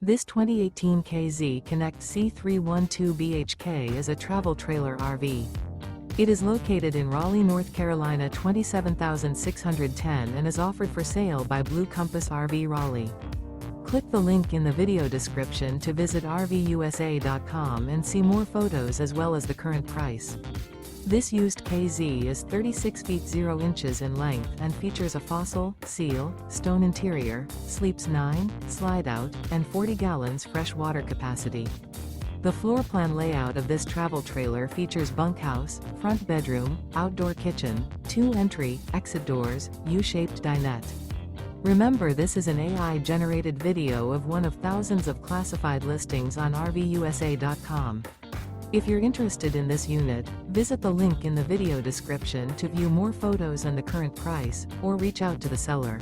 This 2018 K-Z Connect C312BHK is a travel trailer RV. It is located in Raleigh, North Carolina 27610 and is offered for sale by Blue Compass RV Raleigh. Click the link in the video description to visit RVUSA.com and see more photos as well as the current price. This used K-Z is 36 feet 0 inches in length and features a fossil, seal, stone interior, sleeps 9, slide-out, and 40 gallons fresh water capacity. The floor plan layout of this travel trailer features bunkhouse, front bedroom, outdoor kitchen, 2 entry, exit doors, U-shaped dinette. Remember, this is an AI-generated video of one of thousands of classified listings on RVUSA.com. If you're interested in this unit, visit the link in the video description to view more photos and the current price, or reach out to the seller.